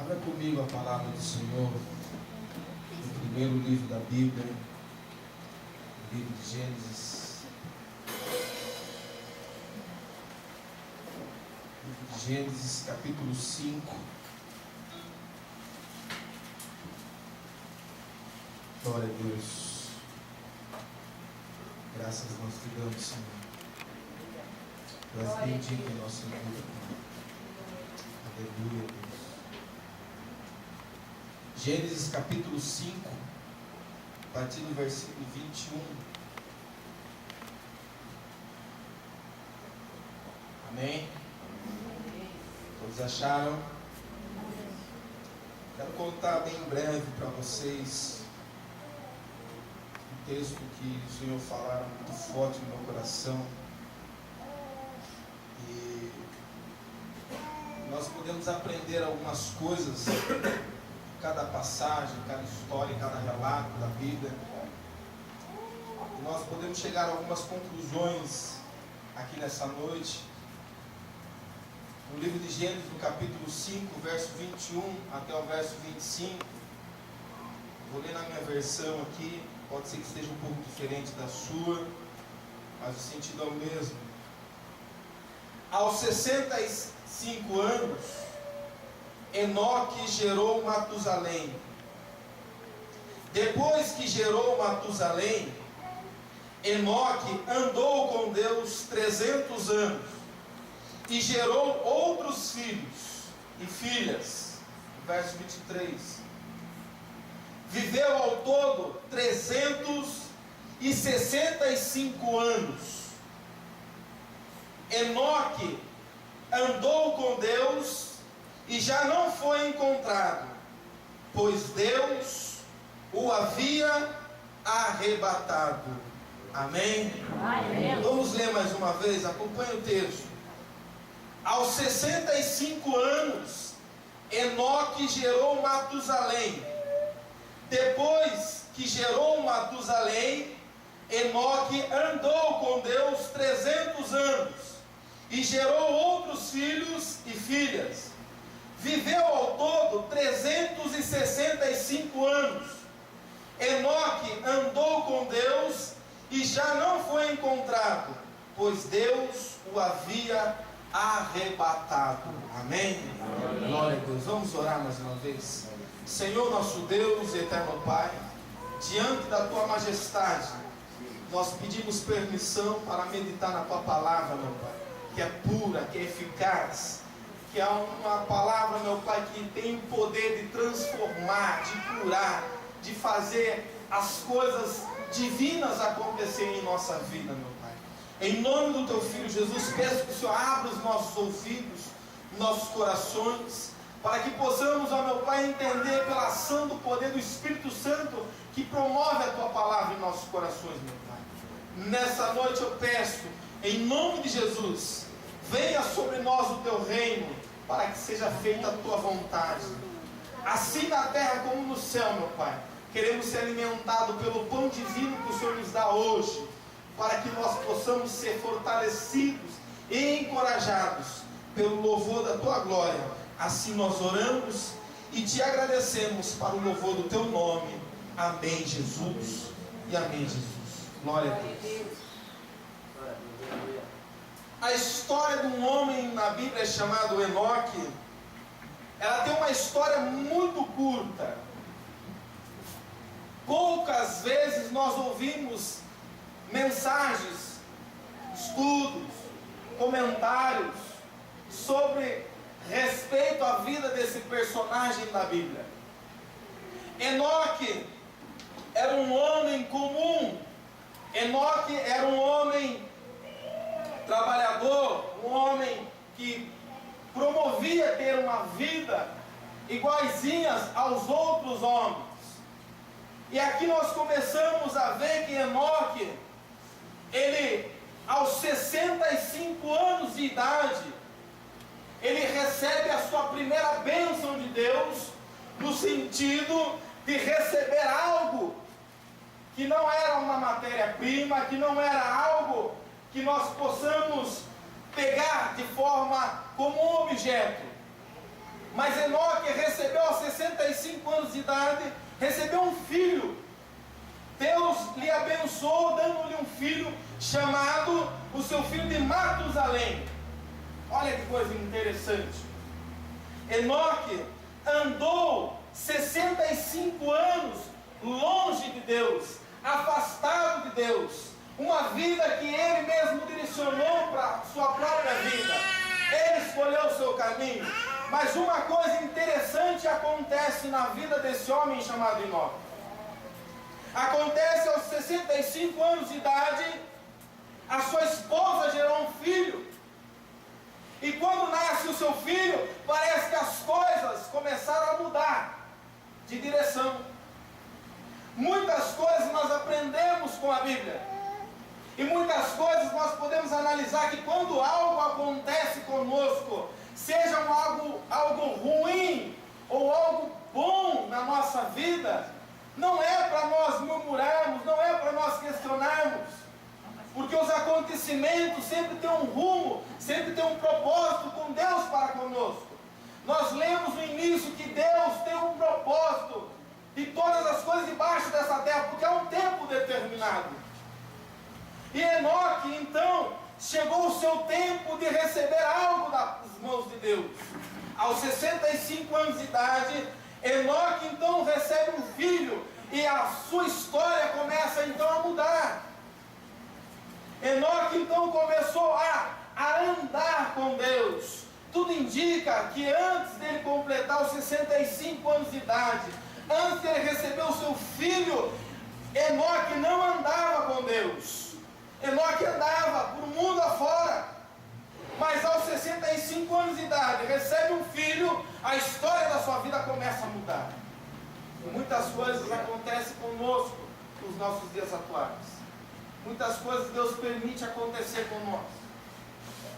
Abra comigo a palavra do Senhor no primeiro livro da Bíblia, o livro de Gênesis. Livro de Gênesis, capítulo 5. Glória a Deus. Graças nós te damos, Senhor. Tu és bendito em nossa vida. Aleluia, Deus. Gênesis capítulo 5, a partir do versículo 21. Amém? Todos acharam? Quero contar bem breve para vocês um texto que o Senhor falaram muito forte no meu coração. E nós podemos aprender algumas coisas cada passagem, cada história, cada relato da vida. E nós podemos chegar a algumas conclusões aqui nessa noite. No livro de Gênesis, no capítulo 5, verso 21 até o verso 25. Vou ler na minha versão aqui, pode ser que esteja um pouco diferente da sua, mas o sentido é o mesmo. Aos 65 anos, Enoque gerou Matusalém. Depois que gerou Matusalém, Enoque andou com Deus 300 anos e gerou outros filhos e filhas. Verso 23. Viveu ao todo 365 anos. Enoque andou com Deus e já não foi encontrado, pois Deus o havia arrebatado. Amém? Amém. Vamos ler mais uma vez, acompanhe o texto. Aos 65 anos, Enoque gerou Matusalém. Depois que gerou Matusalém, Enoque andou com Deus 300 anos e gerou outros filhos e filhas. Viveu ao todo 365 anos. Enoque andou com Deus e já não foi encontrado, pois Deus o havia arrebatado. Amém? Amém. Glória a Deus. Vamos orar mais uma vez. Senhor nosso Deus, eterno Pai, diante da Tua majestade, nós pedimos permissão para meditar na Tua palavra, meu Pai, que é pura, que é eficaz, que é uma palavra, meu Pai, que tem o poder de transformar, de curar, de fazer as coisas divinas acontecerem em nossa vida, meu Pai. Em nome do Teu Filho Jesus, peço que o Senhor abra os nossos ouvidos, nossos corações, para que possamos, ó meu Pai, entender pela ação do poder do Espírito Santo que promove a Tua palavra em nossos corações, meu Pai. Nessa noite eu peço, em nome de Jesus, venha sobre nós o Teu reino, para que seja feita a Tua vontade, assim na terra como no céu, meu Pai. Queremos ser alimentados pelo pão divino que o Senhor nos dá hoje, para que nós possamos ser fortalecidos e encorajados pelo louvor da Tua glória. Assim nós oramos e Te agradecemos para o louvor do Teu nome. Amém, Jesus, e amém, Jesus. Glória a Deus. A história de um homem na Bíblia chamado Enoque, ela tem uma história muito curta. Poucas vezes nós ouvimos mensagens, estudos, comentários sobre respeito à vida desse personagem da Bíblia. Enoque era um homem comum. Enoque era um homem trabalhador, um homem que promovia ter uma vida iguaizinhas aos outros homens. E aqui nós começamos a ver que Enoque, ele aos 65 anos de idade, ele recebe a sua primeira bênção de Deus, no sentido de receber algo que não era uma matéria-prima, que não era algo que nós possamos pegar de forma como um objeto. Mas Enoque Enoque recebeu aos 65 anos de idade, recebeu um filho. Deus lhe abençoou, dando-lhe um filho chamado, o seu filho de Matusalém. Olha que coisa interessante. Enoque andou 65 anos longe de Deus, afastado de Deus. Uma vida que ele mesmo direcionou para a sua própria vida. Ele escolheu o seu caminho. Mas uma coisa interessante acontece na vida desse homem chamado Enoque. Acontece aos 65 anos de idade, a sua esposa gerou um filho. E quando nasce o seu filho, parece que as coisas começaram a mudar de direção. Muitas coisas nós aprendemos com a Bíblia. E muitas coisas nós podemos analisar que quando algo acontece conosco, seja algo ruim ou algo bom na nossa vida, não é para nós murmurarmos, não é para nós questionarmos, porque os acontecimentos sempre têm um rumo, sempre têm um propósito com Deus para conosco. Nós lemos no início que Deus tem um propósito de todas as coisas debaixo dessa terra, porque há um tempo determinado. E Enoque, então, chegou o seu tempo de receber algo das mãos de Deus. Aos 65 anos de idade, Enoque então recebe um filho e a sua história começa então a mudar. Enoque então começou a andar com Deus. Tudo indica que antes dele completar os 65 anos de idade, antes dele receber o seu filho, Enoque não andava com Deus. Enoque andava por mundo afora. Mas aos 65 anos de idade, recebe um filho, a história da sua vida começa a mudar. E muitas coisas acontecem conosco nos nossos dias atuais. Muitas coisas Deus permite acontecer com nós,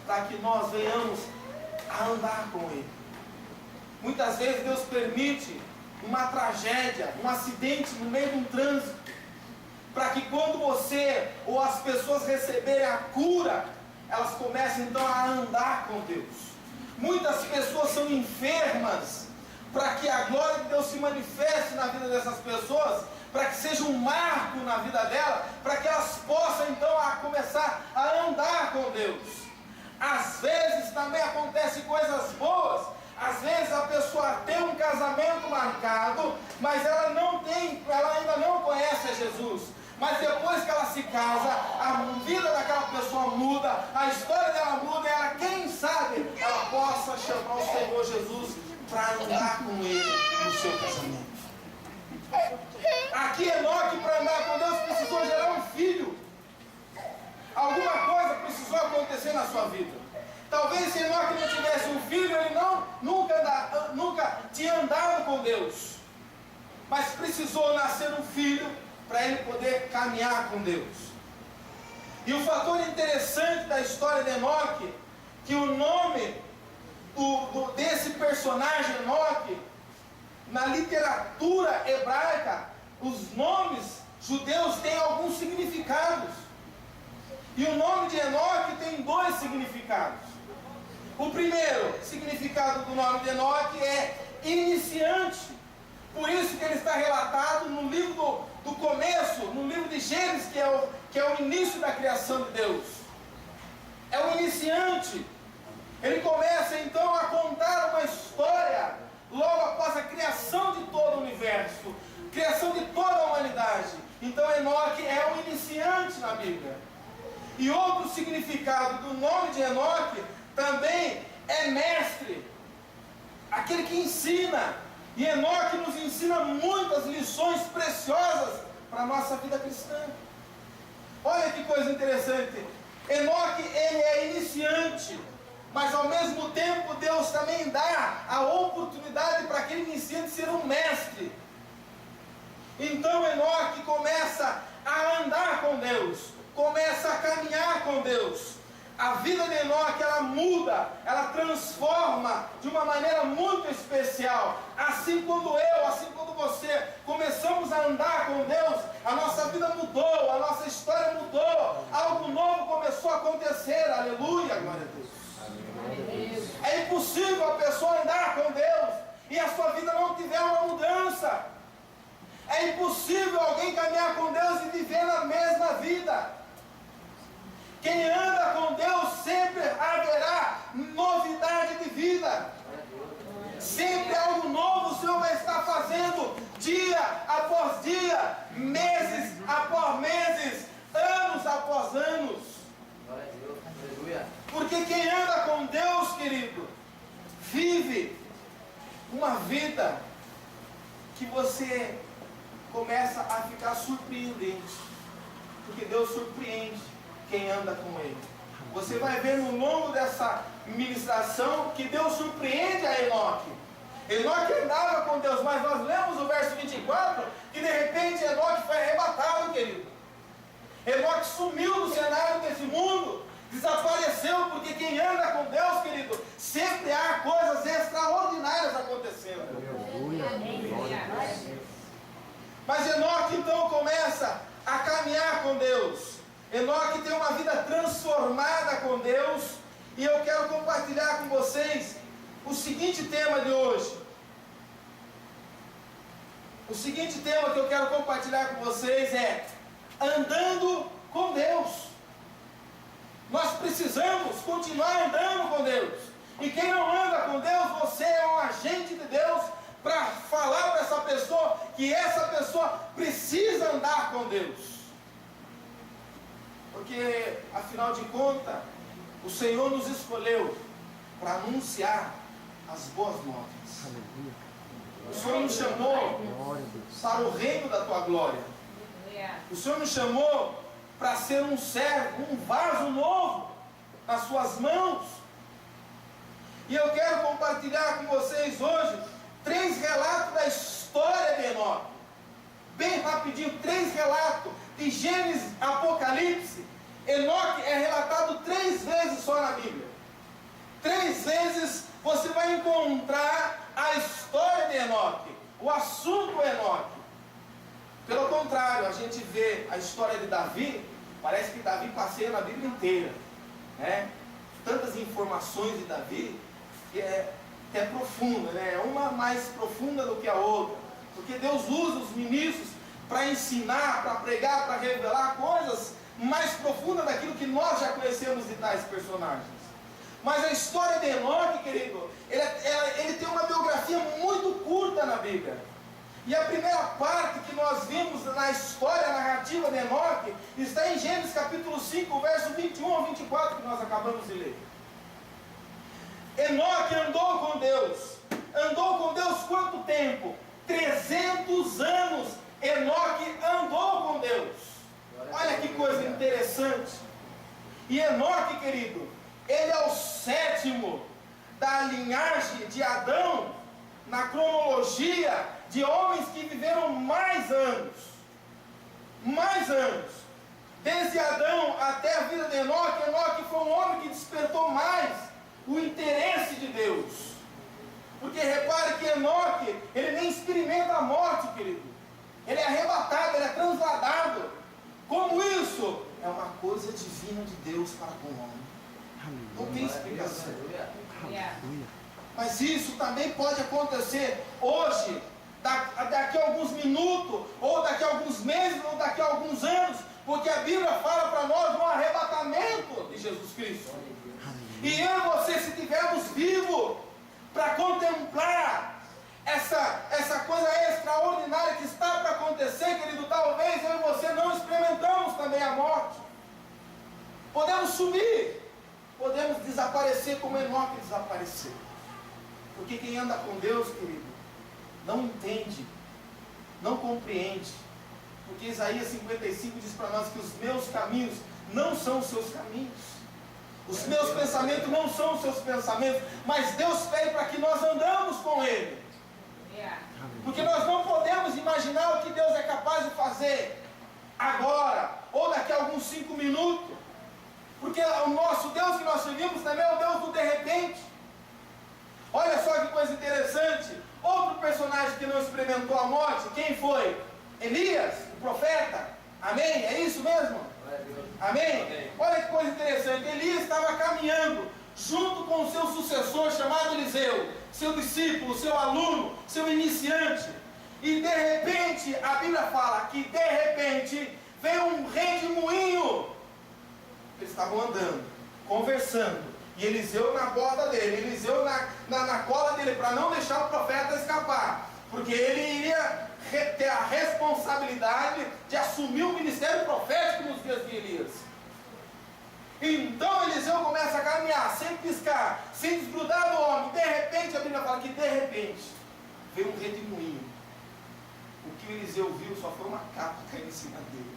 para que nós venhamos a andar com Ele. Muitas vezes Deus permite uma tragédia, um acidente no meio de um trânsito, para que quando você ou as pessoas receberem a cura, elas começam então a andar com Deus. Muitas pessoas são enfermas, para que a glória de Deus se manifeste na vida dessas pessoas, para que seja um marco na vida dela, para que elas possam então começar a andar com Deus. Às vezes também acontecem coisas boas. Às vezes a pessoa tem um casamento marcado, mas ela ainda não conhece a Jesus. Mas depois que ela se casa, a vida daquela pessoa muda, a história dela muda, e ela, quem sabe, ela possa chamar o Senhor Jesus para andar com Ele no seu casamento. Aqui Enoque, para andar com Deus, precisou gerar um filho. Alguma coisa precisou acontecer na sua vida. Talvez se Enoque não tivesse um filho, ele nunca tinha andado com Deus. Mas precisou nascer um filho para ele poder caminhar com Deus. E o fator interessante da história de Enoque, que o nome desse personagem Enoque, na literatura hebraica, os nomes judeus têm alguns significados. E o nome de Enoque tem dois significados. O primeiro significado do nome de Enoque é iniciante. Por isso que ele está relatado no livro do começo, no livro de Gênesis, que é o início da criação de Deus. É o iniciante. Ele começa então a contar uma história logo após a criação de todo o universo, criação de toda a humanidade. Então Enoque é o iniciante na Bíblia. E outro significado do nome de Enoque também é mestre, aquele que ensina. E Enoque nos ensina muitas lições preciosas para a nossa vida cristã. Olha que coisa interessante. Enoque, ele é iniciante, mas ao mesmo tempo Deus também dá a oportunidade para aquele iniciante ser um mestre. Então Enoque começa a andar com Deus, começa a caminhar com Deus. A vida de Enoque, ela muda, ela transforma de uma maneira muito especial. Assim quando você começamos a andar com Deus, a nossa vida mudou, a nossa história mudou, algo novo começou a acontecer. Aleluia, glória a Deus. É impossível a pessoa andar com Deus e a sua É impossível alguém caminhar com Deus e viver na mesma vida. Quem anda com Deus sempre haverá novidade de vida. Sempre algo novo o Senhor vai estar fazendo, dia após dia, meses após meses, anos após anos. Porque quem anda com Deus, querido, vive uma vida que você começa a ficar surpreendente. Porque Deus surpreende quem anda com Ele. Você vai ver no longo dessa ministração que Deus surpreende a Enoque. Enoque andava com Deus, mas nós lemos o verso 24, que de repente Enoque foi arrebatado, querido. Enoque sumiu do cenário desse mundo, desapareceu, porque quem anda com Deus, querido, sempre há coisas extraordinárias acontecendo. Mas Enoque então começa a caminhar com Deus. Enoque tem uma vida transformada com Deus, e eu quero compartilhar com vocês o seguinte tema de hoje. O seguinte tema que eu quero compartilhar com vocês é andando com Deus. Nós precisamos continuar andando com Deus. E quem não anda com Deus, você é um agente de Deus para falar para essa pessoa que essa pessoa precisa andar com Deus. Porque, afinal de contas, o Senhor nos escolheu para anunciar as boas novas. O Senhor nos chamou para o reino da tua glória. O Senhor nos chamou para ser um servo, um vaso novo nas suas mãos. E eu quero compartilhar com vocês hoje 3 relatos da história de Enoque. Bem rapidinho, 3 relatos de Gênesis, Apocalipse. Enoque é relatado 3 vezes só na Bíblia. 3 vezes você vai encontrar a história de Enoque, o assunto Enoque. Pelo contrário, a gente vê a história de Davi, parece que Davi passeia na Bíblia inteira, né? Tantas informações de Davi, que é profunda, né? É uma mais profunda do que a outra, porque Deus usa os ministros para ensinar, para pregar, para revelar coisas mais profundas daquilo que nós já conhecemos de tais personagens. Mas a história de Enoque, querido, ele tem uma biografia muito curta na Bíblia. E a primeira parte que nós vimos na história narrativa de Enoque está em Gênesis capítulo 5, verso 21 ao 24, que nós acabamos de ler. Enoque andou com Deus. Andou com Deus quanto tempo? 300 anos Enoque andou com Deus. Olha que coisa interessante. E Enoque, querido, ele é o 7º da linhagem de Adão, na cronologia de homens que viveram mais anos. Mais anos. Desde Adão até a vida de Enoque, Enoque foi um homem que despertou mais o interesse de Deus. Porque repare que Enoque, ele nem experimenta a morte, querido. Ele é arrebatado, ele é transladado. Como isso? É uma coisa divina de Deus para com o homem. Não tem explicação. Mas isso também pode acontecer hoje, daqui a alguns minutos, ou daqui a alguns meses, ou daqui a alguns anos, porque a Bíblia fala para nós do arrebatamento de Jesus Cristo. E eu e você, se estivermos vivos para contemplar essa coisa extraordinária que está para acontecer, querido, talvez eu e você não experimentamos também a morte. Podemos sumir, podemos desaparecer como Enoque desapareceu. Porque quem anda com Deus, querido, não entende, não compreende. Porque Isaías 55 diz para nós que os meus caminhos não são os seus caminhos. Os meus pensamentos não são os seus pensamentos. Mas Deus pede para que nós andamos com Ele. Porque nós não podemos imaginar o que Deus é capaz de fazer agora, ou daqui a alguns 5 minutos. Porque o nosso Deus que nós servimos também é o Deus do de repente. Olha só que coisa interessante. Outro personagem que não experimentou a morte, quem foi? Elias, o profeta. Amém? É isso mesmo? Amém? Olha que coisa interessante. Elias estava caminhando junto com o seu sucessor chamado Eliseu, seu discípulo, seu aluno, seu iniciante. E de repente, a Bíblia fala que de repente veio um redemoinho. Eles estavam andando, conversando, e Eliseu na borda dele, Eliseu na cola dele, para não deixar o profeta escapar, porque ele iria ter a responsabilidade de assumir o ministério profético nos dias de Elias. Então Eliseu começa a caminhar, sem piscar, sem desgrudar do homem. De repente, a Bíblia fala que de repente veio um redemoinho. O que o Eliseu viu só foi uma capa cair em cima dele.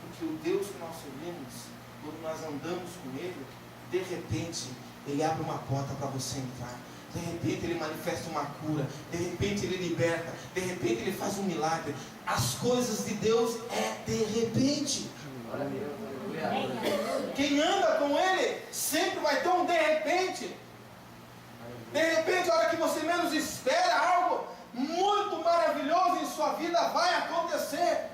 Porque o Deus que nós servimos, quando nós andamos com Ele, de repente Ele abre uma porta para você entrar. De repente Ele manifesta uma cura. De repente Ele liberta. De repente Ele faz um milagre. As coisas de Deus é de repente. Quem anda com Ele sempre vai ter um de repente. De repente, a hora que você menos espera, algo muito maravilhoso em sua vida vai acontecer.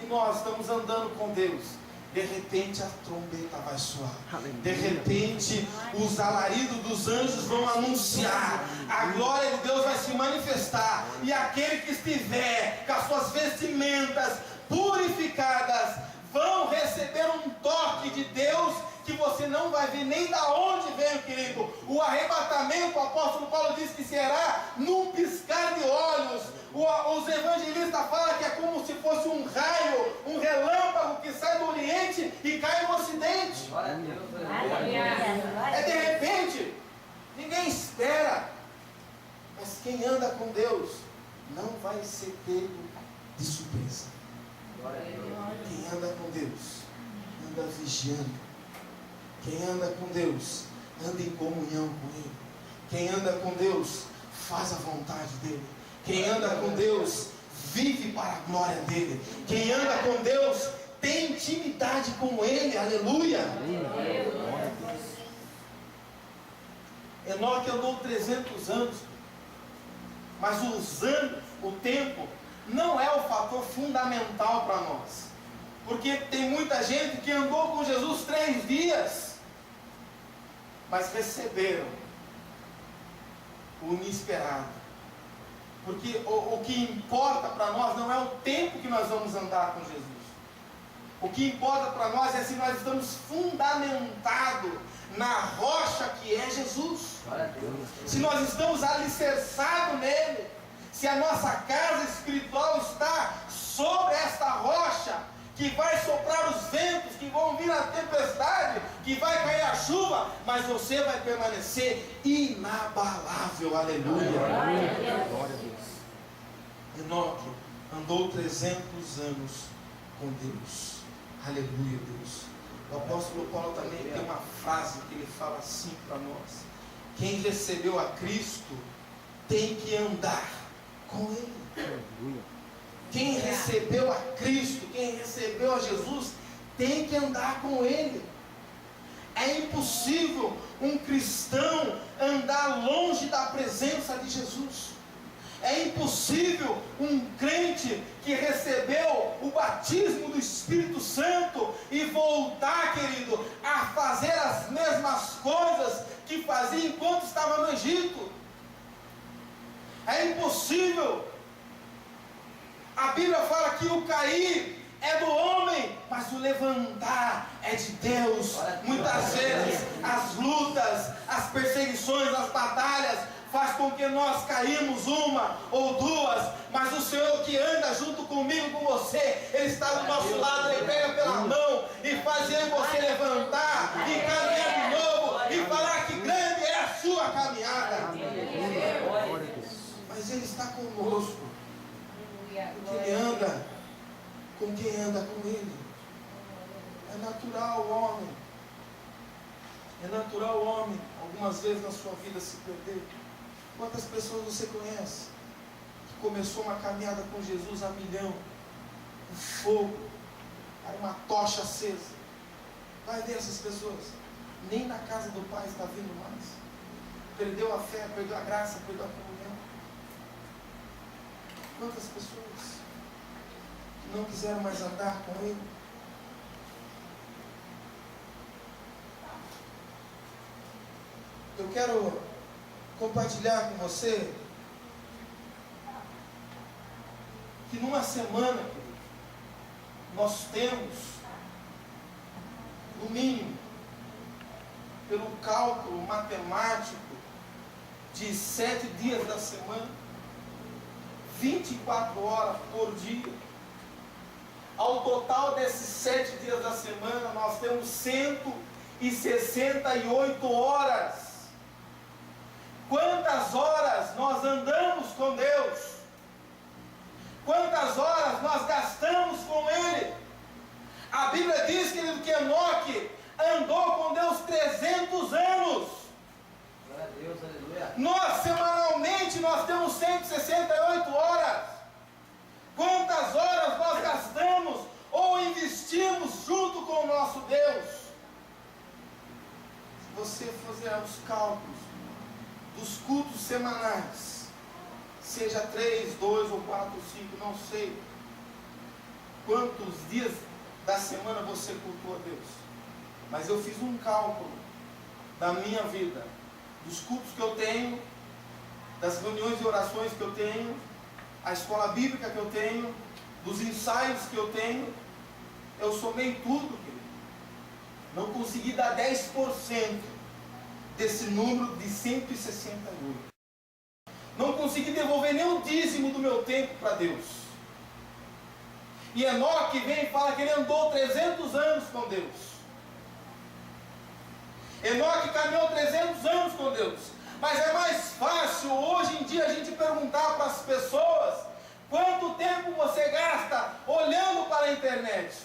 E nós estamos andando com Deus. De repente a trombeta vai soar. De repente os alaridos dos anjos vão anunciar. A glória de Deus vai se manifestar. E aquele que estiver com as suas vestimentas purificadas vão receber um toque de Deus que você não vai ver nem da onde veio, querido. O arrebatamento, o apóstolo Paulo diz que será num piscar de olhos. Os evangelistas falam que é como se fosse um raio, um relâmpago que sai do Oriente e cai no Ocidente. É de repente. Ninguém espera. Mas quem anda com Deus não vai ser pego de surpresa. Quem anda com Deus anda vigiando. Quem anda com Deus anda em comunhão com Ele. Quem anda com Deus faz a vontade dEle. Quem anda com Deus vive para a glória dEle. Quem anda com Deus tem intimidade com Ele. Aleluia. Enoque andou 300 anos. Mas os anos, o tempo, não é o fator fundamental para nós. Porque tem muita gente que andou com Jesus 3 dias, mas receberam o inesperado. Porque o que importa para nós não é o tempo que nós vamos andar com Jesus. O que importa para nós é se nós estamos fundamentados na rocha que é Jesus. Se nós estamos alicerçados nele. Se a nossa casa espiritual está sobre esta rocha, que vai soprar os ventos, que vão vir a tempestade, que vai cair a chuva, mas você vai permanecer inabalável. Aleluia. Glória a Deus. Enoque andou 300 anos com Deus. Aleluia, Deus. O apóstolo Paulo também tem uma frase que ele fala assim para nós: quem recebeu a Cristo tem que andar com Ele. Aleluia. Quem recebeu a Cristo, quem recebeu a Jesus, tem que andar com Ele. É impossível um cristão andar longe da presença de Jesus. É impossível um crente que recebeu o batismo do Espírito Santo e voltar, querido, a fazer as mesmas coisas que fazia enquanto estava no Egito. É impossível. A Bíblia fala que o cair é do homem, mas o levantar é de Deus. Muitas vezes as lutas, as perseguições, as batalhas faz com que nós caímos uma ou duas, mas o Senhor que anda junto comigo, com você, Ele está do nosso lado, Ele pega pela mão e faz você levantar e caminhar de novo e falar que grande é a sua caminhada. Mas Ele está conosco. Ele anda com quem anda com Ele. É natural o homem. É natural o homem, algumas vezes na sua vida, se perder. Quantas pessoas você conhece que começou uma caminhada com Jesus a milhão, um fogo, era uma tocha acesa? Vai ver essas pessoas, nem na casa do Pai está vindo mais. Perdeu a fé, perdeu a graça, perdeu a comunhão. Quantas pessoas que não quiseram mais andar com Ele? Eu quero compartilhar com você que numa semana, nós temos, no mínimo, pelo cálculo matemático, de 7 dias da semana, 24 horas por dia. Ao total desses 7 dias da semana, nós temos 168 horas. Quantas horas nós andamos com Deus? Quantas horas nós gastamos com Ele? A Bíblia diz, querido, que Enoque andou com Deus 300 anos. Glória a Deus, aleluia. Nós, semanalmente, nós temos 168 horas. Quantas horas nós gastamos ou investimos junto com o nosso Deus? Se você fizer os cálculos dos cultos semanais, seja 3, 2 ou 4, 5, não sei quantos dias da semana você cultua a Deus, mas eu fiz um cálculo da minha vida, dos cultos que eu tenho, das reuniões e orações que eu tenho, a escola bíblica que eu tenho, dos ensaios que eu tenho. Eu somei tudo, querido. Não consegui dar 10% desse número de 168. Não consegui devolver nem o dízimo do meu tempo para Deus. E Enoque vem e fala que ele andou 300 anos com Deus. Enoque caminhou 300 anos com Deus. Mas é mais fácil hoje em dia a gente perguntar para as pessoas quanto tempo você gasta olhando para a internet.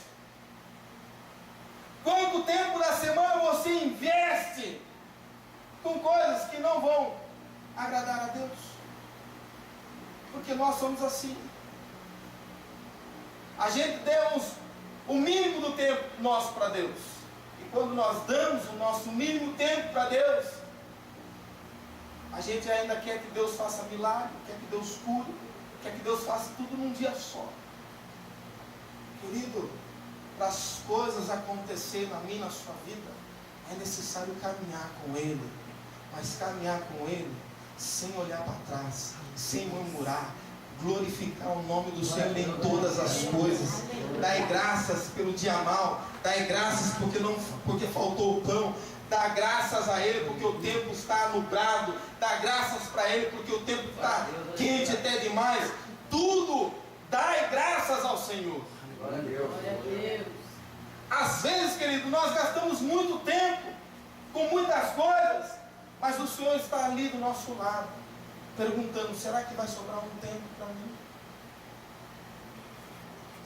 Quanto tempo da semana você investe com coisas que não vão agradar a Deus? Porque nós somos assim. A gente demos o mínimo do tempo nosso para Deus. E quando nós damos o nosso mínimo tempo para Deus, a gente ainda quer que Deus faça milagre, quer que Deus cure, quer que Deus faça tudo num dia só. Querido, para as coisas acontecerem na minha, na sua vida, é necessário caminhar com Ele. Mas caminhar com Ele sem olhar para trás, sem murmurar, glorificar o nome do Senhor em todas as coisas. Dai graças pelo dia mal, dai graças porque faltou o pão, dá graças a Ele porque o tempo está nublado, dá graças para Ele porque o tempo está quente até demais. Tudo dai graças ao Senhor. Glória a Deus. Às vezes, querido, nós gastamos muito tempo com muitas coisas, mas o Senhor está ali do nosso lado, perguntando: será que vai sobrar um tempo para mim?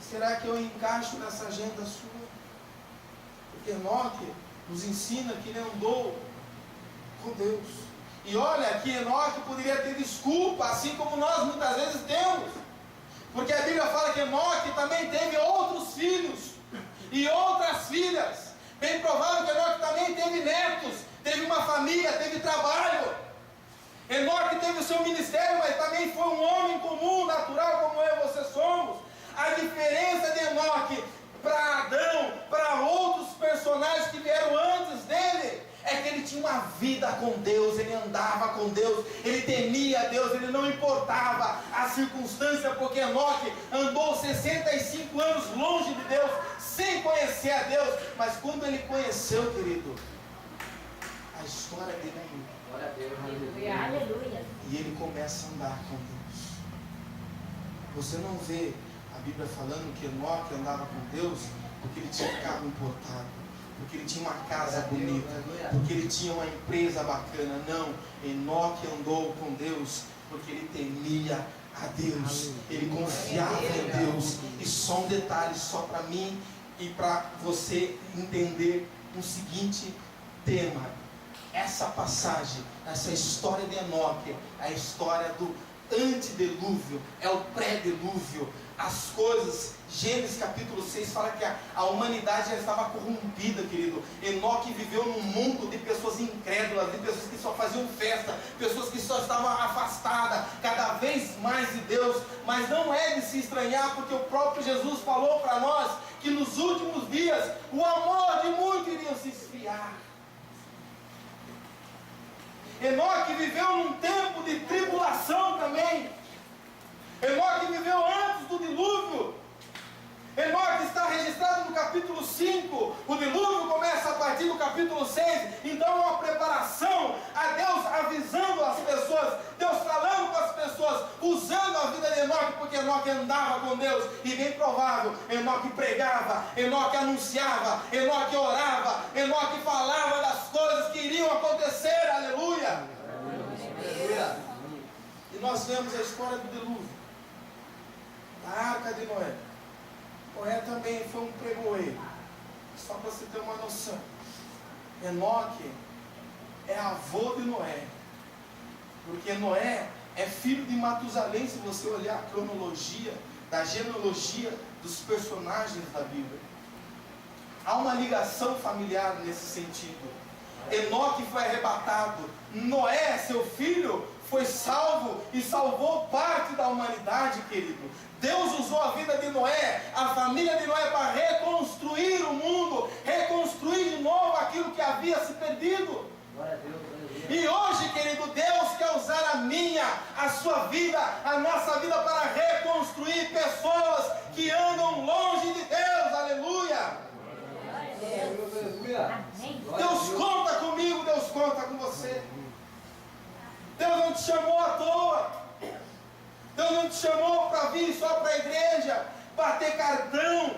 Será que eu encaixo nessa agenda sua? Porque Enoque nos ensina que ele andou com Deus. E olha que Enoque poderia ter desculpa, assim como nós muitas vezes temos. Porque a Bíblia fala que Enoque também teve outros filhos e outras filhas. Bem provável que Enoque também teve netos, teve uma família, teve trabalho. Enoque teve o seu ministério, mas também foi um homem comum, natural, como eu e você somos. A diferença de Enoque para Adão, para outros personagens que vieram antes dele, é que ele tinha uma vida com Deus, ele andava com Deus, ele temia Deus, ele não importava a circunstância, porque Enoque andou 65 anos longe de Deus, sem conhecer a Deus, mas quando ele conheceu, querido, a história dele mudou. Glória a Deus. Aleluia, aleluia. E ele começa a andar com Deus. Você não vê a Bíblia falando que Enoque andava com Deus porque ele tinha um carro importado, porque ele tinha uma casa bonita, porque ele tinha uma empresa bacana. Não, Enoque andou com Deus porque ele temia a Deus, ele confiava em Deus. E só um detalhe, só para mim e para você entender o seguinte tema: essa passagem, essa história de Enoque, a história do antediluvío, é o pré-dilúvio. As coisas, Gênesis capítulo 6 fala que a humanidade já estava corrompida, querido. Enoque viveu num mundo de pessoas incrédulas, de pessoas que só faziam festa, pessoas que só estavam afastadas cada vez mais de Deus. Mas não é de se estranhar, porque o próprio Jesus falou para nós que nos últimos dias o amor de muitos iria se esfriar. Enoque viveu num tempo de tribulação também. Enoque viveu antes do dilúvio. Enoque andava com Deus, e bem provável, Enoque pregava, Enoque anunciava, Enoque orava, Enoque falava das coisas que iriam acontecer, aleluia. E nós vemos a história do dilúvio, da arca de Noé. Noé também foi um pregoeiro, só para você ter uma noção. Enoque é avô de Noé, porque Noé é filho de Matusalém, se você olhar a cronologia, da genealogia dos personagens da Bíblia. Há uma ligação familiar nesse sentido. Enoque foi arrebatado, Noé, seu filho, foi salvo e salvou parte da humanidade, querido. Deus usou a vida de Noé, a família de Noé, para reconstruir o mundo, reconstruir de novo aquilo que havia se perdido. Glória a Deus. E hoje, querido, Deus quer usar a minha, a sua vida, a nossa vida para reconstruir pessoas que andam longe de Deus, aleluia. Deus conta comigo, Deus conta com você. Deus não te chamou à toa. Deus não te chamou para vir só para a igreja, bater cartão,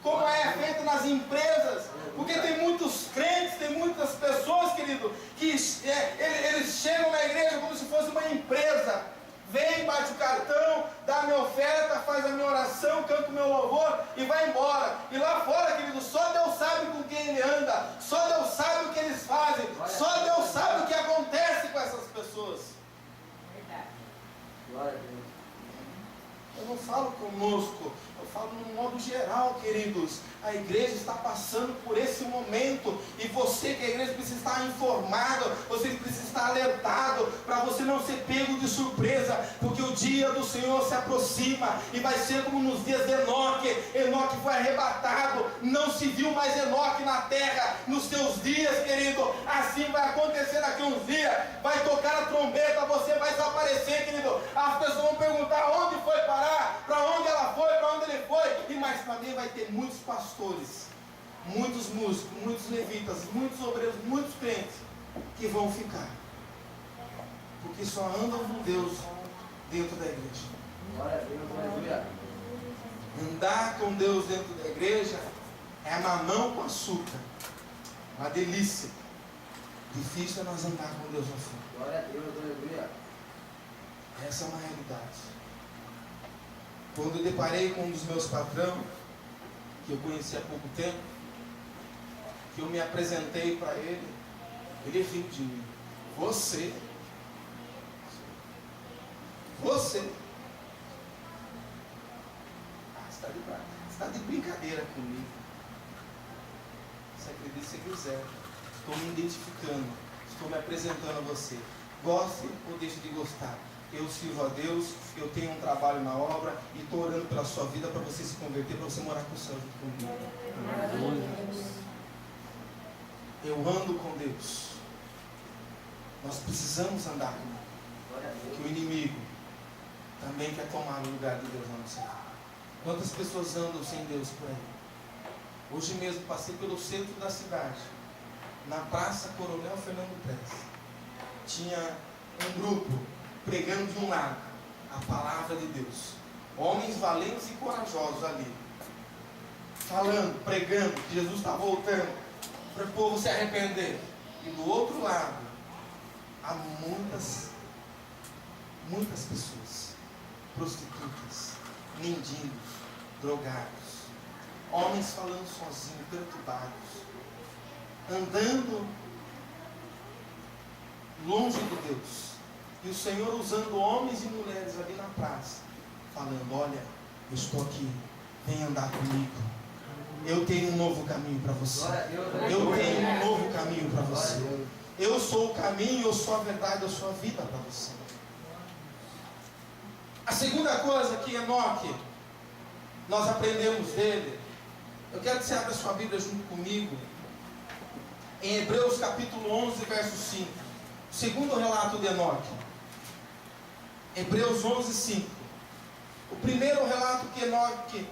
como é feito nas empresas. Porque tem muitos crentes, tem muitas pessoas, querido, que eles chegam na igreja como se fosse uma empresa. Vem, bate o cartão, dá a minha oferta, faz a minha oração, canta o meu louvor e vai embora. E lá fora, querido, só Deus sabe com quem ele anda, só Deus sabe o que eles fazem, só Deus sabe o que acontece com essas pessoas. Verdade. Glória a Deus. Eu não falo conosco, eu falo no modo geral, queridos. A igreja está passando por esse momento, e você que a igreja precisa estar informado, você precisa estar alertado, para você não ser pego de surpresa, porque o dia do Senhor se aproxima, e vai ser como nos dias de Enoque. Enoque foi arrebatado, não se viu mais Enoque na terra nos seus dias, querido. Assim vai acontecer daqui uns dias, vai tocar a trombeta, você vai desaparecer, querido. As pessoas vão perguntar onde foi parar, para onde ela foi, para onde ele foi, mas também vai ter muitos pastores, muitos músicos, muitos levitas, muitos obreiros, muitos crentes que vão ficar, porque só andam com Deus dentro da igreja. Glória a Deus, aleluia. Andar com Deus dentro da igreja é mamão com açúcar, uma delícia. Difícil é nós andar com Deus no fundo. Glória a Deus, aleluia. Essa é uma realidade. Quando eu deparei com um dos meus patrões, que eu conheci há pouco tempo, que eu me apresentei para ele, ele riu de mim. Você está de brincadeira comigo. Você acredita se quiser. Estou me identificando, estou me apresentando a você. Goste ou deixe de gostar. Eu sirvo a Deus, eu tenho um trabalho na obra e estou orando pela sua vida para você se converter, para você morar com o céu junto comigo. Eu ando com Deus. Nós precisamos andar com Ele. Porque o inimigo também quer tomar o lugar de Deus na nossa vida. Quantas pessoas andam sem Deus por aí? Hoje mesmo passei pelo centro da cidade, na Praça Coronel Fernando Pérez. Tinha um grupo pregando de um lado a palavra de Deus, homens valentes e corajosos ali, falando, pregando que Jesus está voltando para o povo se arrepender. E do outro lado há muitas pessoas, prostitutas, mendigos, drogados, homens falando sozinhos, perturbados, andando longe de Deus. E o Senhor usando homens e mulheres ali na praça, falando: olha, eu estou aqui, vem andar comigo. Eu tenho um novo caminho para você. Eu tenho um novo caminho para você. Eu sou o caminho, eu sou a verdade, eu sou a vida para você. A segunda coisa que Enoque, nós aprendemos dele, eu quero que você abra sua Bíblia junto comigo, em Hebreus capítulo 11, verso 5. O segundo relato de Enoque. Hebreus 11, 5. O primeiro relato que Enoque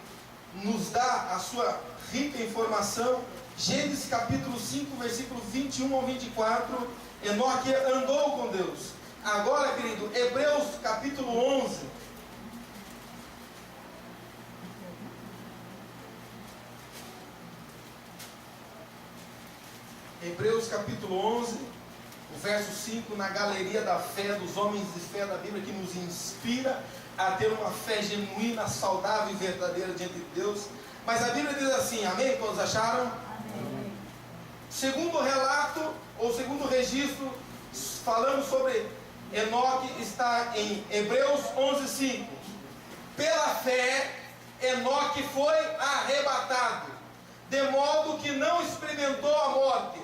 nos dá a sua rica informação, Gênesis capítulo 5, versículo 21 ao 24, Enoque andou com Deus. Agora, querido, Hebreus capítulo 11, Hebreus capítulo 11, o verso 5, na galeria da fé, dos homens de fé da Bíblia, que nos inspira a ter uma fé genuína, saudável e verdadeira diante de Deus. Mas a Bíblia diz assim, amém? Todos acharam? Amém. Segundo relato, ou segundo registro, falando sobre Enoque, está em Hebreus 11:5. Pela fé, Enoque foi arrebatado, de modo que não experimentou a morte,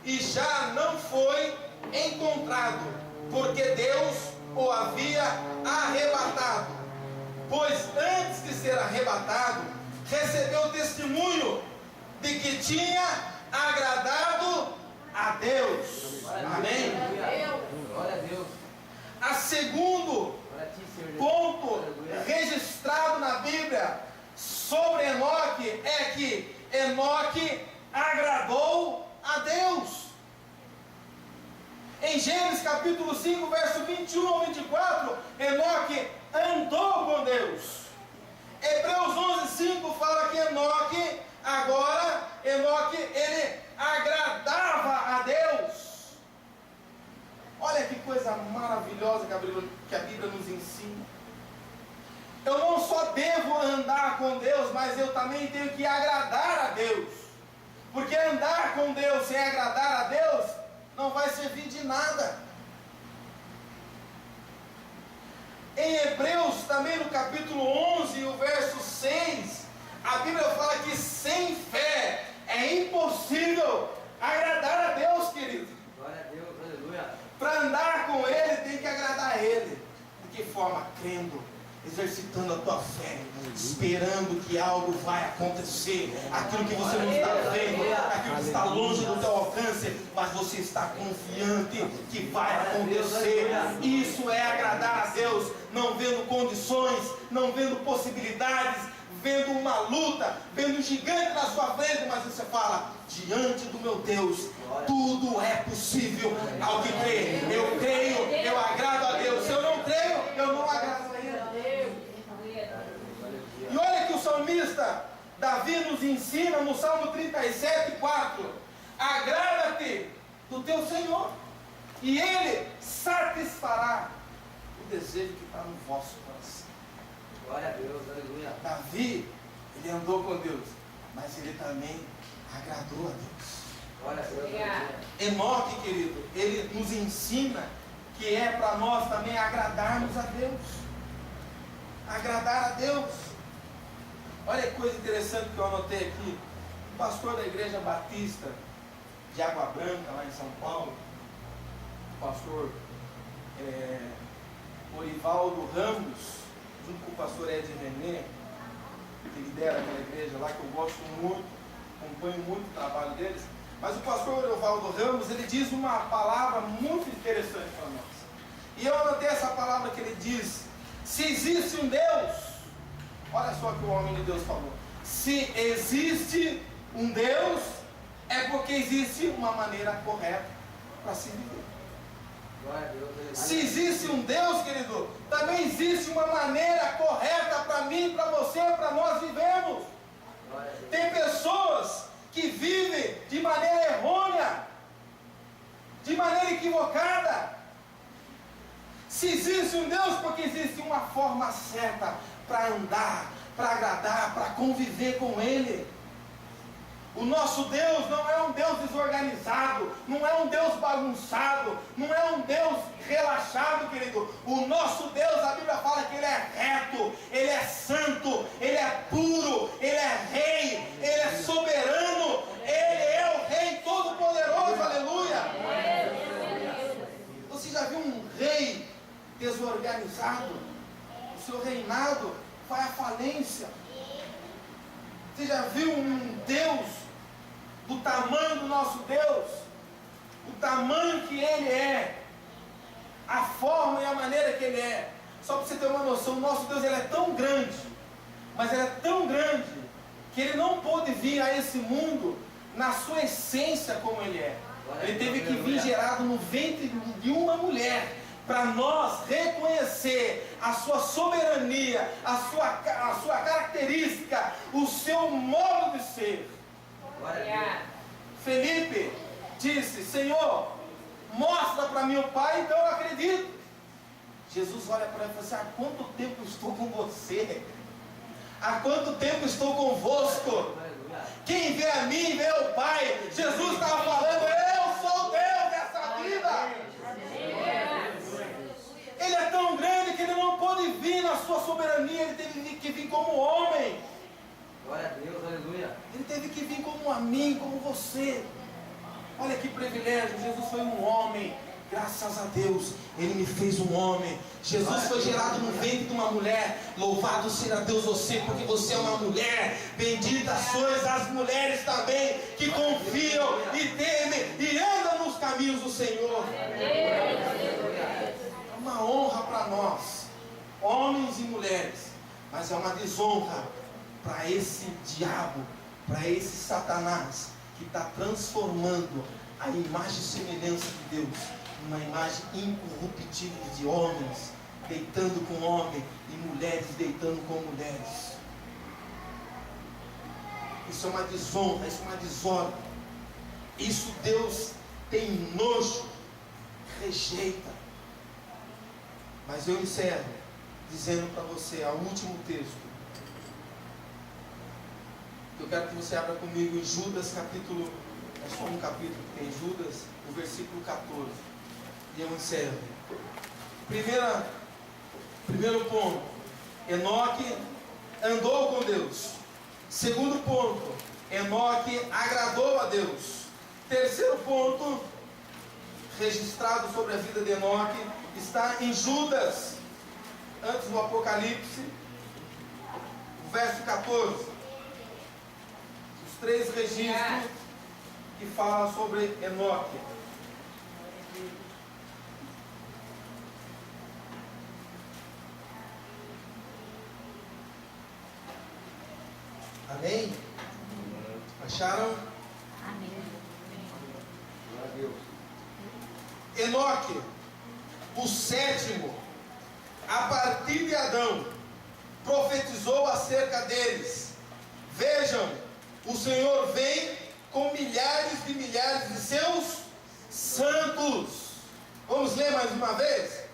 e já não foi encontrado, porque Deus o havia arrebatado. Pois antes de ser arrebatado, recebeu testemunho de que tinha agradado a Deus. Amém? Glória a Deus. A segundo ponto registrado na Bíblia sobre Enoque é que Enoque agradou a Deus. Em Gênesis capítulo 5, verso 21 ao 24, Enoque andou com Deus. Hebreus 11:5 fala que Enoque, ele agradava a Deus. Olha que coisa maravilhosa que a Bíblia nos ensina. Eu não só devo andar com Deus, mas eu também tenho que agradar a Deus. Porque andar com Deus sem agradar a Deus não vai servir de nada. Em Hebreus, também no capítulo 11, o verso 6, a Bíblia fala que sem fé é impossível agradar a Deus, querido. Glória a Deus, aleluia. Para andar com Ele, tem que agradar a Ele. De que forma? Crendo, exercitando a tua fé, esperando que algo vai acontecer, aquilo que você não está vendo, aquilo que está longe do teu alcance, mas você está confiante que vai acontecer. Isso é agradar a Deus, não vendo condições, não vendo possibilidades, vendo uma luta, vendo um gigante na sua frente, mas você fala, diante do meu Deus, tudo é possível ao que crê. Eu creio, eu agrado a Deus. Se eu não creio, eu não agrado a Ele. E olha que o salmista Davi nos ensina no Salmo 37:4: agrada-te do teu Senhor, e Ele satisfará o desejo que está no vosso coração. Glória a Deus, aleluia. Davi, ele andou com Deus, mas ele também agradou a Deus. Glória a Deus, aleluia. Enoque, querido, ele nos ensina que é para nós também agradarmos a Deus. Agradar a Deus. Olha que coisa interessante que eu anotei aqui. O pastor da Igreja Batista de Água Branca, lá em São Paulo, o pastor Orivaldo Ramos, junto com o pastor Ed René, que lidera aquela igreja lá, que eu gosto muito, acompanho muito o trabalho deles. Mas o pastor Orivaldo Ramos, ele diz uma palavra muito interessante para nós. E eu anotei essa palavra que ele diz: se existe um Deus, olha só o que o homem de Deus falou, se existe um Deus, é porque existe uma maneira correta para se viver. Glória a Deus, aleluia. Se existe um Deus, querido, também existe uma maneira correta para mim, para você, para nós vivermos. Glória a Deus. Tem pessoas que vivem de maneira errônea, de maneira equivocada. Se existe um Deus, porque existe uma forma certa para andar, para agradar, para conviver com Ele. O nosso Deus não é um Deus desorganizado, não é um Deus bagunçado, não é um Deus relaxado, querido. O nosso Deus, a Bíblia fala que Ele é reto, Ele é santo, Ele é puro, Ele é rei, Ele é soberano, Ele é o Rei Todo-Poderoso, aleluia. Você já viu um rei desorganizado? O seu reinado vai à falência. Você já viu um Deus do tamanho do nosso Deus? O tamanho que Ele é, a forma e a maneira que Ele é. Só para você ter uma noção, o nosso Deus, Ele é tão grande, mas Ele é tão grande, que Ele não pôde vir a esse mundo na sua essência como Ele é. Ele teve que vir gerado no ventre de uma mulher, para nós reconhecer a sua soberania, a sua característica, o seu modo de ser. Glória a Deus. Felipe disse: Senhor, mostra para mim o Pai, então eu acredito. Jesus olha para ele e fala assim: há quanto tempo eu estou com você? Há quanto tempo estou convosco? Quem vê a mim, vê o Pai. Jesus estava falando: eu sou o Deus dessa vida. Ele é tão grande que ele não pôde vir na sua soberania, ele teve que vir como homem. Glória a Deus, aleluia. Ele teve que vir como a mim, como você. Olha que privilégio, Jesus foi um homem. Graças a Deus, Ele me fez um homem. Jesus foi gerado no ventre de uma mulher. Louvado seja Deus você, porque você é uma mulher. Bendita sois as mulheres também, que confiam e temem e andam nos caminhos do Senhor. É uma honra para nós, homens e mulheres. Mas é uma desonra para esse diabo, para esse Satanás, que está transformando a imagem e semelhança de Deus uma imagem incorruptível de homens deitando com homens e mulheres deitando com mulheres. Isso é uma desonra, isso é uma desordem. Isso Deus tem nojo, rejeita. Mas eu encerro dizendo para você, ao último texto, eu quero que você abra comigo em Judas capítulo, é só um capítulo que tem Judas, o versículo 14. E eu encerro. Primeiro ponto, Enoque andou com Deus. Segundo ponto, Enoque agradou a Deus. Terceiro ponto, registrado sobre a vida de Enoque, está em Judas, antes do Apocalipse, o verso 14. Os três registros que falam sobre Enoque. Amém? Acharam? Amém. Glória a Deus. Enoque, o sétimo, a partir de Adão, profetizou acerca deles. Vejam, o Senhor vem com milhares de seus santos. Vamos ler mais uma vez?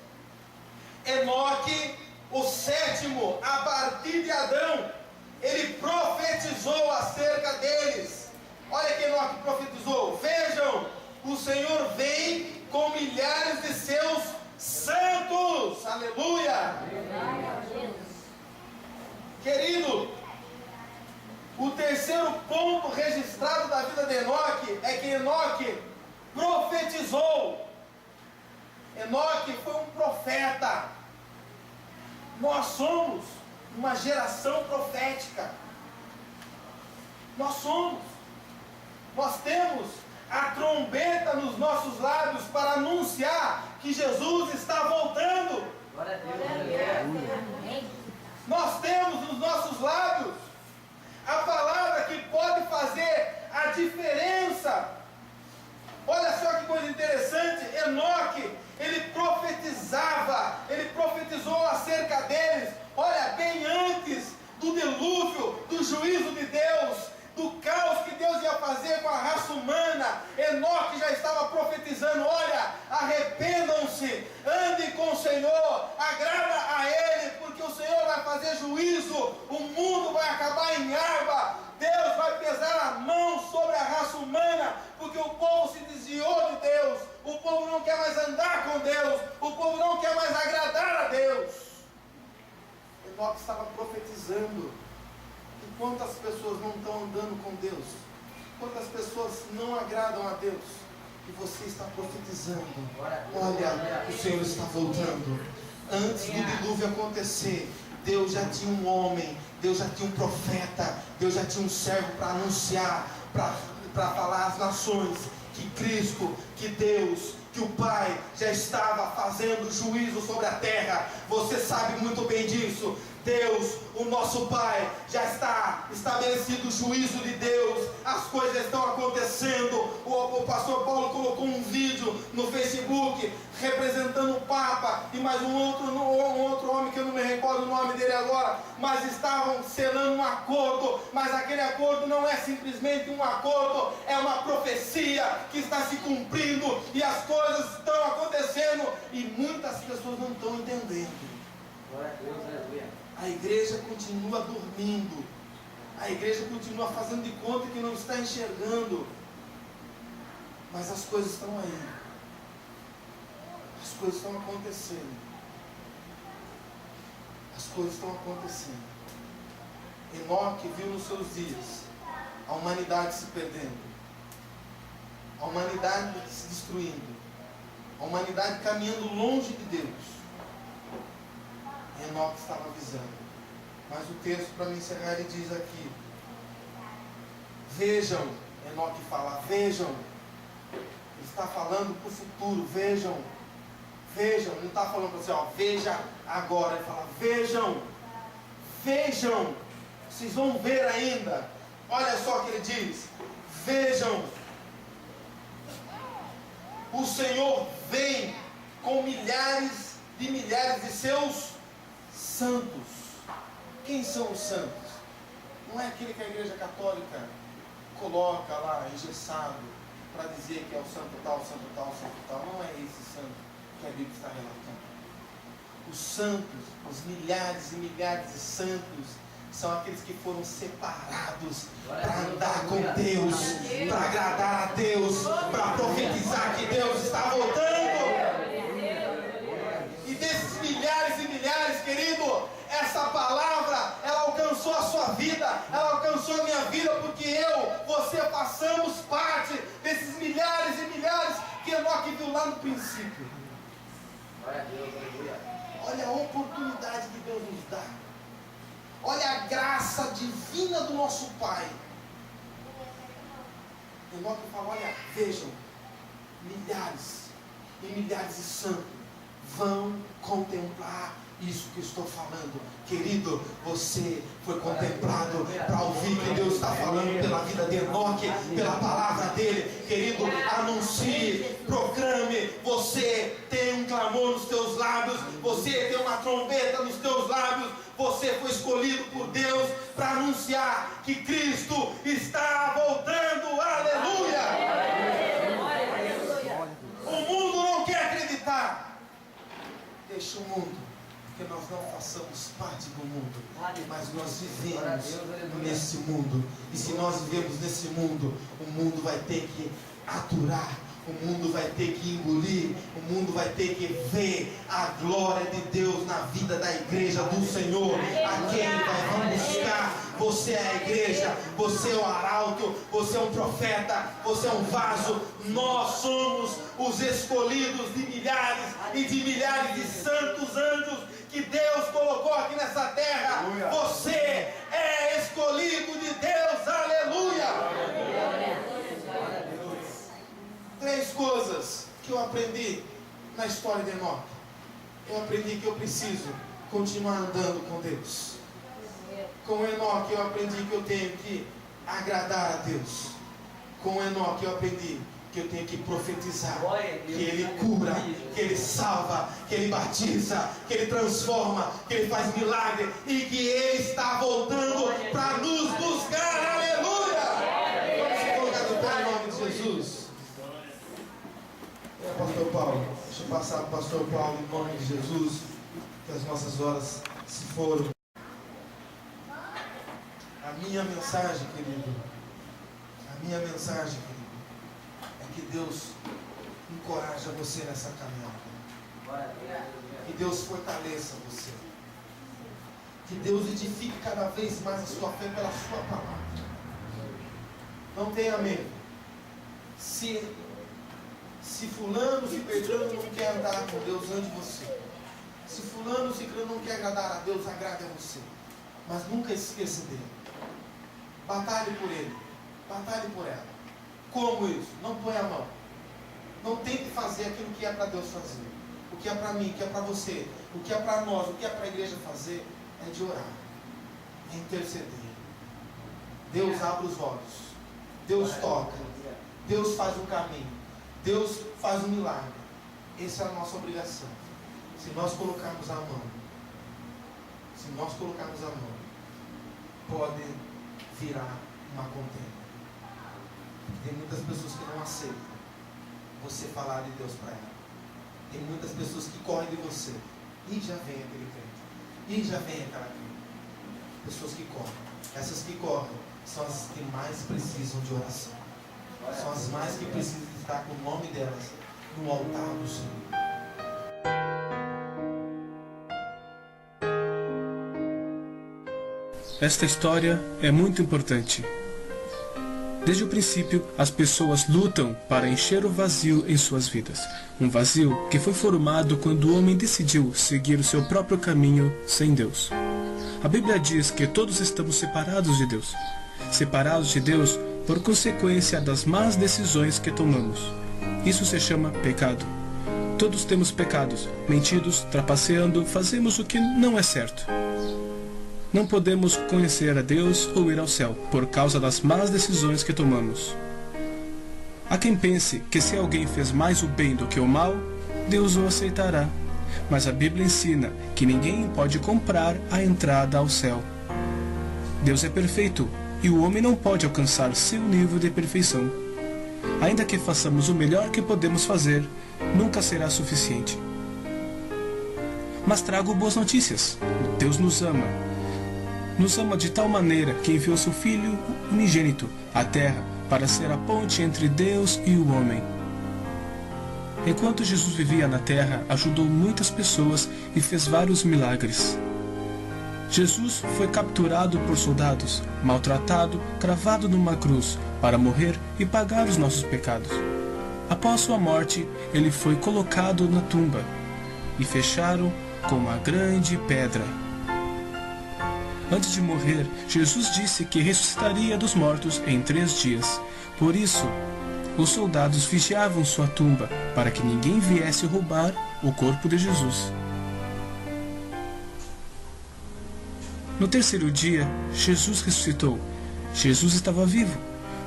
Enoque, o sétimo, a partir de Adão, ele profetizou acerca deles. Olha que Enoque profetizou. Vejam, o Senhor vem com milhares de seus santos. Aleluia. Querido, o terceiro ponto registrado da vida de Enoque é que Enoque profetizou. Enoque foi um profeta. Nós somos uma geração profética. Nós temos a trombeta nos nossos lábios para anunciar que Jesus está voltando. Glória a Deus, aleluia. Nós temos nos nossos lábios a palavra que pode fazer a diferença. Olha só que coisa interessante. Enoque, ele profetizou acerca deles. Olha, bem antes do dilúvio, do juízo de Deus, do caos que Deus ia fazer com a raça humana, Enoque já estava profetizando: olha, arrependam-se, andem com o Senhor, agrada a Ele, porque o Senhor vai fazer juízo, o mundo vai acabar em água, Deus vai pesar a mão sobre a raça humana, porque o povo se desviou de Deus, o povo não quer mais andar com Deus, o povo não quer mais agradar a Deus. Enoque estava profetizando. E quantas pessoas não estão andando com Deus? Quantas pessoas não agradam a Deus? E você está profetizando: olha, o Senhor está voltando. Antes do dilúvio acontecer, Deus já tinha um homem, Deus já tinha um profeta, Deus já tinha um servo para anunciar, para falar às nações que Cristo, que Deus que o Pai já estava fazendo juízo sobre a terra. Você sabe muito bem disso. Deus, o nosso Pai, já está estabelecido o juízo de Deus. As coisas estão acontecendo. O pastor Paulo colocou um vídeo no Facebook representando o Papa e mais um outro homem que eu não me recordo o nome dele agora, mas estavam selando um acordo. Mas aquele acordo não é simplesmente um acordo, é uma profecia que está se cumprindo e as coisas estão acontecendo e muitas pessoas não estão entendendo. Glória a Deus, aleluia. A igreja continua dormindo. A igreja continua fazendo de conta que não está enxergando. Mas as coisas estão aí. As coisas estão acontecendo. As coisas estão acontecendo. Enoque viu nos seus dias a humanidade se perdendo. A humanidade se destruindo. A humanidade caminhando longe de Deus. Enoque estava avisando. Mas o texto, para me encerrar, ele diz aqui: vejam, Enoque fala, vejam. Ele está falando para o futuro, vejam. Vejam, não está falando para você, ó, veja agora. Ele fala, vejam, vejam. Vocês vão ver ainda. Olha só o que ele diz: vejam. O Senhor vem com milhares de seus santos. Quem são os santos? Não é aquele que a igreja católica coloca lá engessado para dizer que é o santo tal, santo tal, santo tal. Não é esse santo que a Bíblia está relatando. Os santos, os milhares e milhares de santos, são aqueles que foram separados para andar com Deus, para agradar a Deus, para profetizar que Deus está voltando. E desses milhares e milhares, querido, essa palavra, ela alcançou a sua vida, ela alcançou a minha vida, porque você passamos parte desses milhares e milhares que Enoque viu lá no princípio. Glória a Deus, aleluia. Olha a oportunidade que Deus nos dá. Olha a graça divina do nosso Pai. Enoque fala, olha, vejam, milhares e milhares de santos vão contemplar isso que eu estou falando. Querido, você foi contemplado para ouvir que Deus está falando pela vida de Enoque, pela palavra dele. Querido, anuncie, proclame. Você tem um clamor nos teus lábios, você tem uma trombeta nos teus lábios. Você foi escolhido por Deus para anunciar que Cristo está voltando. Aleluia! O mundo não quer acreditar. Deixa o mundo, porque nós não façamos parte do mundo, mas nós vivemos nesse mundo. E se nós vivemos nesse mundo, o mundo vai ter que aturar, o mundo vai ter que engolir, o mundo vai ter que ver a glória de Deus na vida da igreja do Senhor. A quem vai buscar? Você é a igreja, você é o arauto, você é um profeta, você é um vaso. Nós somos os escolhidos de milhares e de milhares de santos anjos que Deus colocou aqui nessa terra. Aleluia. Você é escolhido de Deus. Aleluia! Três coisas que eu aprendi na história de Enoque. Eu aprendi que eu preciso continuar andando com Deus. Com Enoque eu aprendi que eu tenho que agradar a Deus. Com Enoque eu aprendi que eu tenho que profetizar, que Ele cura, que Ele salva, que Ele batiza, que Ele transforma, que Ele faz milagre e que Ele está voltando para nos buscar. Aleluia! Vamos se colocar de pé em nome de Jesus. Pastor Paulo, deixa eu passar para o Pastor Paulo em nome de Jesus, que as nossas horas se foram. A minha mensagem, querido, é que Deus encoraja você nessa caminhada. Que Deus fortaleça você. Que Deus edifique cada vez mais a sua fé pela sua palavra. Não tenha medo. Se fulano, se Beltrano não quer andar com Deus, ande você. Se fulano, se Ciclano não quer agradar a Deus, agrade a você. Mas nunca esqueça dele. Batalhe por ele. Batalhe por ela. Como isso? Não põe a mão. Não tente fazer aquilo que é para Deus fazer. O que é para mim, o que é para você, o que é para nós, o que é para a igreja fazer é de orar, é interceder. Deus abre os olhos, Deus toca, Deus faz o caminho, Deus faz o milagre. Essa é a nossa obrigação. Se nós colocarmos a mão, pode virar uma contenda. Tem muitas pessoas que não aceitam você falar de Deus para ela. Tem muitas pessoas que correm de você. E já vem aquele crente. E já vem aquela crente. Pessoas que correm. Essas que correm são as que mais precisam de oração. São as mais que precisam estar com o nome delas no altar do Senhor. Esta história é muito importante. Desde o princípio, as pessoas lutam para encher o vazio em suas vidas. Um vazio que foi formado quando o homem decidiu seguir o seu próprio caminho sem Deus. A Bíblia diz que todos estamos separados de Deus. Separados de Deus por consequência das más decisões que tomamos. Isso se chama pecado. Todos temos pecados, mentidos, trapaceando, fazemos o que não é certo. Não podemos conhecer a Deus ou ir ao céu por causa das más decisões que tomamos. Há quem pense que se alguém fez mais o bem do que o mal, Deus o aceitará. Mas a Bíblia ensina que ninguém pode comprar a entrada ao céu. Deus é perfeito e o homem não pode alcançar seu nível de perfeição. Ainda que façamos o melhor que podemos fazer, nunca será suficiente. Mas trago boas notícias. Deus nos ama. Nos ama de tal maneira que enviou seu Filho unigênito à terra para ser a ponte entre Deus e o homem. Enquanto Jesus vivia na terra, ajudou muitas pessoas e fez vários milagres. Jesus foi capturado por soldados, maltratado, cravado numa cruz para morrer e pagar os nossos pecados. Após sua morte, ele foi colocado na tumba e fecharam com uma grande pedra. Antes de morrer, Jesus disse que ressuscitaria dos mortos em 3 dias. Por isso, os soldados vigiavam sua tumba para que ninguém viesse roubar o corpo de Jesus. No 3º dia, Jesus ressuscitou. Jesus estava vivo.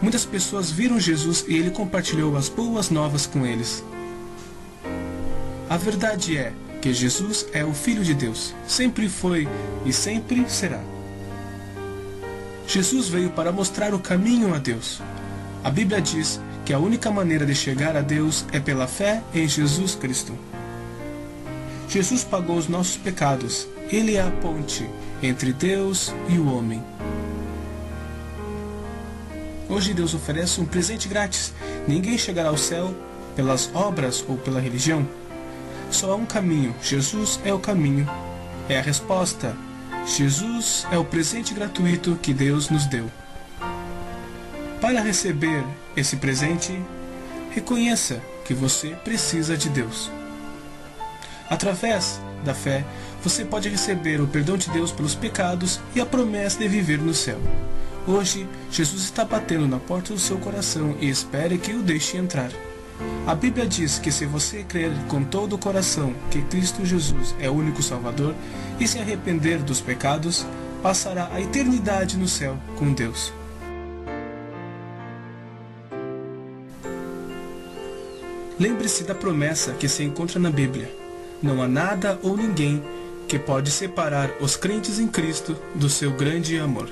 Muitas pessoas viram Jesus e ele compartilhou as boas novas com eles. A verdade é que Jesus é o Filho de Deus. Sempre foi e sempre será. Jesus veio para mostrar o caminho a Deus. A Bíblia diz que a única maneira de chegar a Deus é pela fé em Jesus Cristo. Jesus pagou os nossos pecados. Ele é a ponte entre Deus e o homem. Hoje Deus oferece um presente grátis. Ninguém chegará ao céu pelas obras ou pela religião. Só há um caminho. Jesus é o caminho. É a resposta. Jesus é o presente gratuito que Deus nos deu. Para receber esse presente, reconheça que você precisa de Deus. Através da fé, você pode receber o perdão de Deus pelos pecados e a promessa de viver no céu. Hoje, Jesus está batendo na porta do seu coração e espera que o deixe entrar. A Bíblia diz que se você crer com todo o coração que Cristo Jesus é o único Salvador e se arrepender dos pecados, passará a eternidade no céu com Deus. Lembre-se da promessa que se encontra na Bíblia. Não há nada ou ninguém que pode separar os crentes em Cristo do seu grande amor.